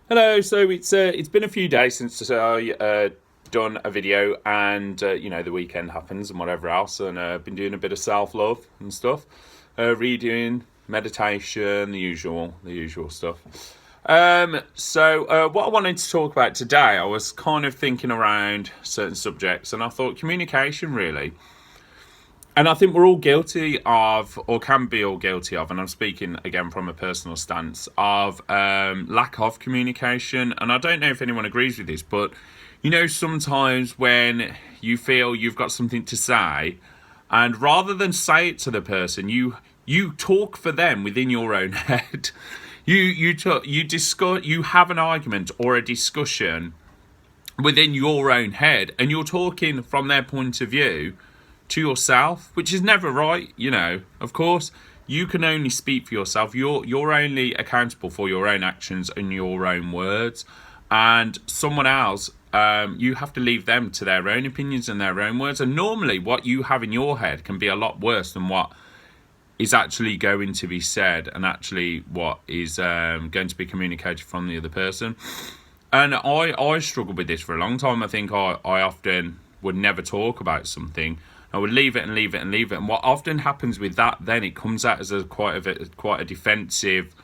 Hello. So it's been a few days since I done a video, and the weekend happens and whatever else, and I've been doing a bit of self love and stuff, redoing meditation, the usual stuff. So what I wanted to talk about today, I was kind of thinking around certain subjects, and I thought communication really. And I think we're all guilty of, or can be all guilty of, and I'm speaking again from a personal stance, of lack of communication. And I don't know if anyone agrees with this, but sometimes when you feel you've got something to say, and rather than say it to the person, you talk for them within your own head. You have an argument or a discussion within your own head, and you're talking from their point of view to yourself, which is never right. Of course, you can only speak for yourself. You're only accountable for your own actions and your own words, and someone else, you have to leave them to their own opinions and their own words. And normally what you have in your head can be a lot worse than what is actually going to be said, and actually what is going to be communicated from the other person. And I struggled with this for a long time. I think I often would never talk about something. I would leave it and leave it and leave it. And what often happens with that, then it comes out as quite a defensive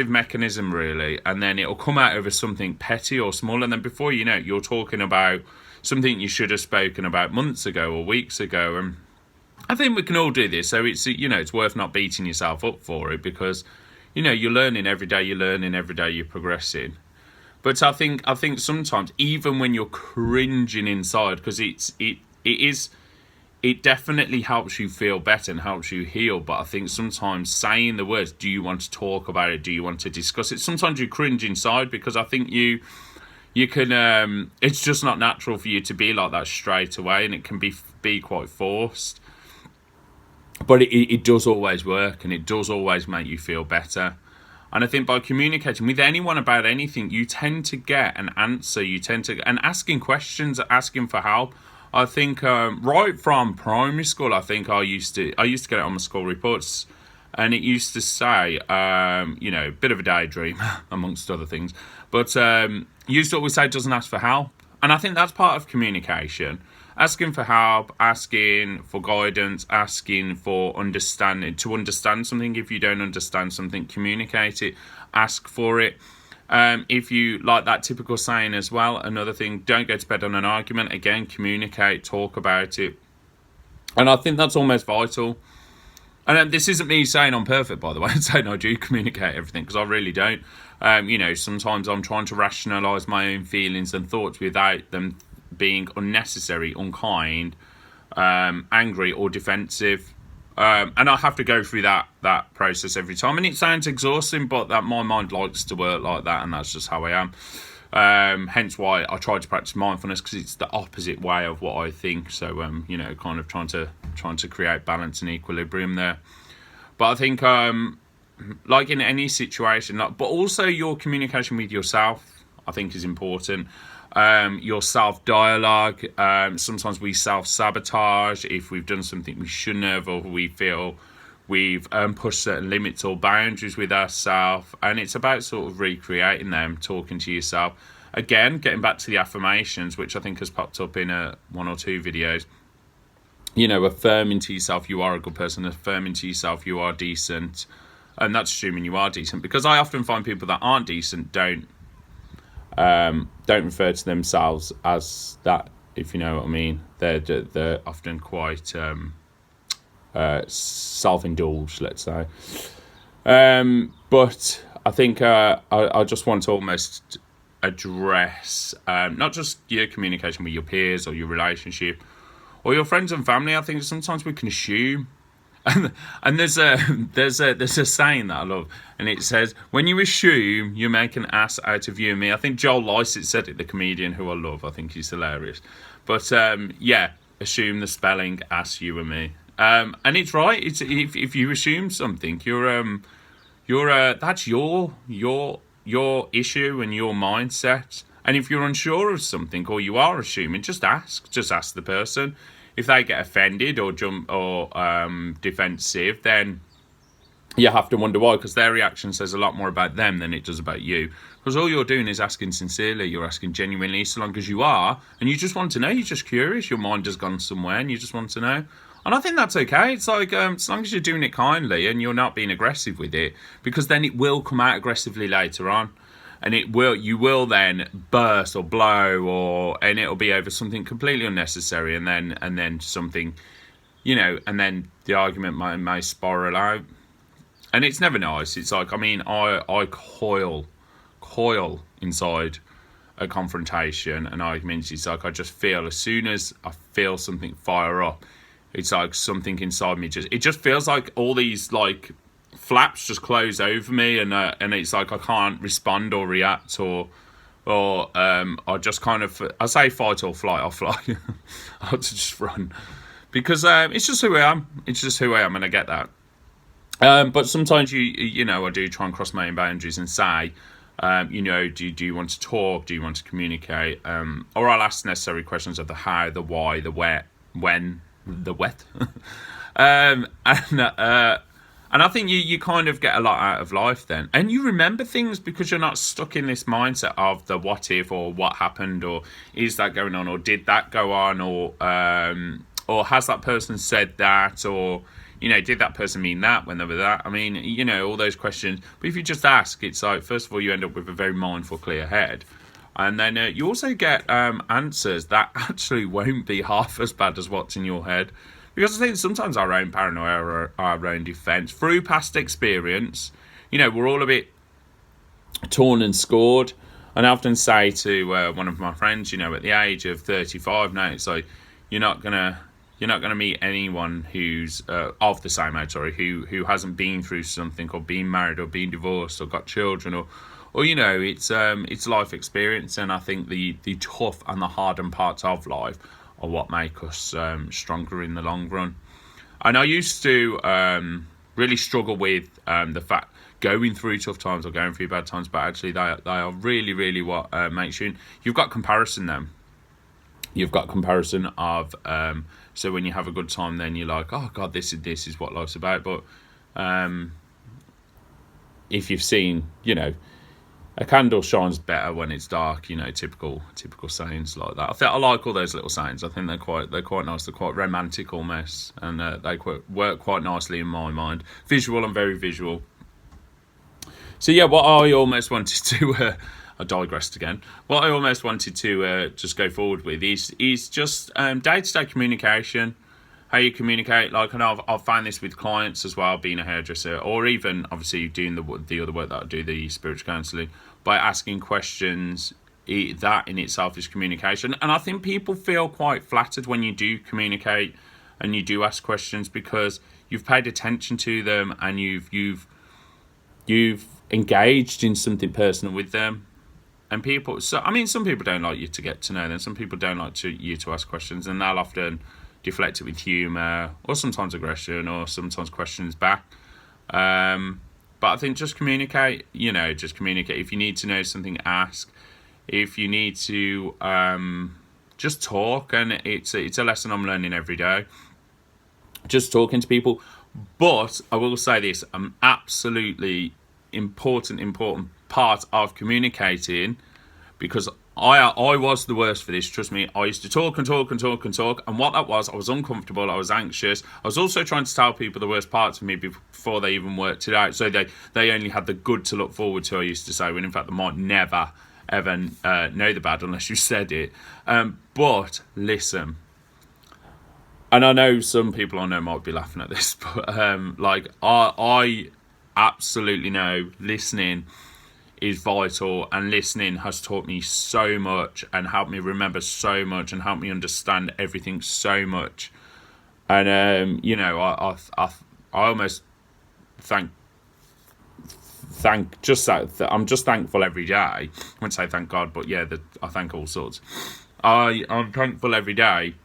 mechanism, really. And then it'll come out over something petty or small. And then before you know it, you're talking about something you should have spoken about months ago or weeks ago. And I think we can all do this. So it's worth not beating yourself up for it, because you're learning every day. You're progressing. But I think sometimes, even when you're cringing inside, because it definitely helps you feel better and helps you heal. But I think sometimes saying the words, do you want to talk about it? Do you want to discuss it? Sometimes you cringe inside, because I think you can. It's just not natural for you to be like that straight away, and it can be quite forced. But it does always work, and it does always make you feel better. And I think by communicating with anyone about anything, you tend to get an answer. And asking questions, asking for help. I think right from primary school, I think I used to get it on my school reports, and it used to say, bit of a daydream amongst other things, but used to always say, doesn't ask for help. And I think that's part of communication. Asking for help, asking for guidance, asking for understanding, to understand something. If you don't understand something, communicate it, ask for it. If you like that typical saying as well, another thing, don't go to bed on an argument. Again, communicate, talk about it. And I think that's almost vital. And this isn't me saying I'm perfect, by the way, saying I do communicate everything, because I really don't. Sometimes I'm trying to rationalise my own feelings and thoughts without them being unnecessary, unkind, angry or defensive. And I have to go through that process every time. And it sounds exhausting, but that my mind likes to work like that, and that's just how I am. Hence why I try to practice mindfulness, because it's the opposite way of what I think. So, kind of trying to create balance and equilibrium there. But I think, like in any situation, but also your communication with yourself, I think, is important. Your self-dialogue. Sometimes we self-sabotage if we've done something we shouldn't have, or we feel we've pushed certain limits or boundaries with ourselves. And it's about sort of recreating them, talking to yourself. Again, getting back to the affirmations, which I think has popped up in one or two videos. Affirming to yourself you are a good person, affirming to yourself you are decent. And that's assuming you are decent, because I often find people that aren't decent don't refer to themselves as that, if you know what I mean. They're often quite self-indulged, let's say. But I think I just want to almost address not just your communication with your peers or your relationship or your friends and family. I think sometimes we can assume. And there's a saying that I love, and it says, when you assume, you make an ass out of you and me. I think Joel Lycett said it, the comedian who I love. I think he's hilarious. But assume the spelling ass, you and me. And it's right. It's if you assume something, that's your issue and your mindset. And if you're unsure of something, or you are assuming, just ask the person. If they get offended or defensive, then you have to wonder why, because their reaction says a lot more about them than it does about you. Because all you're doing is asking sincerely, you're asking genuinely, so long as you are, and you just want to know, you're just curious, your mind has gone somewhere and you just want to know. And I think that's okay. It's like, as long as you're doing it kindly and you're not being aggressive with it, because then it will come out aggressively later on. And you will then burst or blow, and it'll be over something completely unnecessary, and then something, and then the argument may spiral out. And it's never nice. It's like, I coil inside a confrontation, an argument. It's like, I just feel, as soon as I feel something fire up, it's like something inside me it just feels like all these like flaps just close over me, and it's like I can't respond or react or I just kind of, I say fight or flight. I'll fly. I'll just run, because it's just who I am. It's just who I am, and I get that. But sometimes I do try and cross my own boundaries and say, do you want to talk? Do you want to communicate? Or I'll ask necessary questions of the how, the why, the where, when, the what. And I think you kind of get a lot out of life then, and you remember things because you're not stuck in this mindset of the what if, or what happened, or is that going on, or did that go on, or has that person said that, or did that person mean that when they were that? All those questions. But if you just ask, it's like, first of all, you end up with a very mindful, clear head. And then you also get answers that actually won't be half as bad as what's in your head. Because I think sometimes our own paranoia or our own defence, through past experience, we're all a bit torn and scored. And I often say to one of my friends, at the age of 35 now, it's like, you're not gonna meet anyone who's of the same age, who hasn't been through something, or been married, or been divorced, or got children, or it's life experience. And I think the tough and the hardened parts of life are what make us stronger in the long run. And I used to really struggle with the fact going through tough times or going through bad times, but actually they are really, really what makes you. You've got comparison then. You've got comparison of so when you have a good time, then you're like, oh God, this is what life's about. But if you've seen, a candle shines better when it's dark, typical sayings like that. I like all those little sayings. I think they're quite nice. They're quite romantic almost, and they work quite nicely in my mind. Visual and very visual. So yeah, what I almost wanted to, I digressed again. What I almost wanted to just go forward with is just day-to-day communication. How you communicate, and I've found this with clients as well, being a hairdresser, or even obviously doing the other work that I do, the spiritual counselling, by asking questions. That in itself is communication, and I think people feel quite flattered when you do communicate and you do ask questions, because you've paid attention to them and you've engaged in something personal with them. And people, some people don't like you to get to know them. Some people don't like you to ask questions, and they'll often deflect it with humour, or sometimes aggression, or sometimes questions back. But I think just communicate. Just communicate. If you need to know something, ask. If you need to, just talk. And it's a lesson I'm learning every day. Just talking to people. But I will say this: an absolutely important part of communicating, because I was the worst for this, trust me. I used to talk, and what that was, I was uncomfortable, I was anxious. I was also trying to tell people the worst parts of me before they even worked it out, so they only had the good to look forward to, I used to say, when in fact they might never ever know the bad unless you said it. But listen, and I know some people I know might be laughing at this, but I absolutely know listening is vital, and listening has taught me so much and helped me remember so much and helped me understand everything so much. And I almost thank just that I'm just thankful every day. I wouldn't say thank God, but yeah, I thank all sorts. I'm thankful every day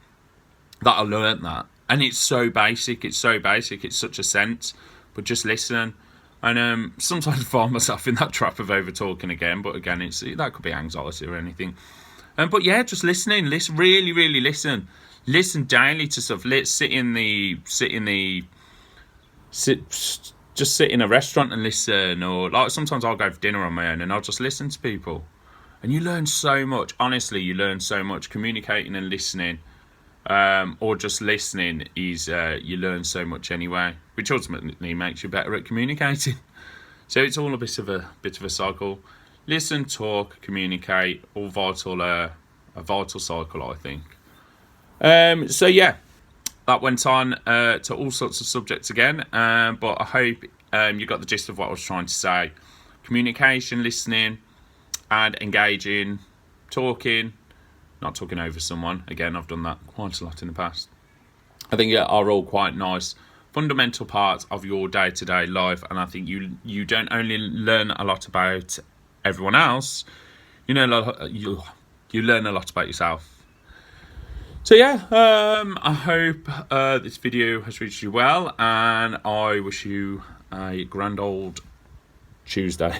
that I learnt that, and it's so basic. It's such a sense, but just listen. And sometimes I find myself in that trap of over talking again, but again, that could be anxiety or anything. But yeah, just listening. Listen, really, really listen. Listen daily to stuff. Let's sit just sit in a restaurant and listen, or like sometimes I'll go for dinner on my own and I'll just listen to people. And you learn so much. Honestly, you learn so much. Communicating and listening, or just listening, is you learn so much anyway, which ultimately makes you better at communicating. So it's all a bit of a cycle. Listen, talk, communicate, all vital. A vital cycle, I think. So yeah, that went on to all sorts of subjects again. But I hope you got the gist of what I was trying to say. Communication, listening, and engaging, talking, not talking over someone. Again, I've done that quite a lot in the past. I think are all quite nice, fundamental parts of your day-to-day life. And I think you don't only learn a lot about everyone else, you learn a lot about yourself. So yeah, I hope this video has reached you well, and I wish you a grand old Tuesday.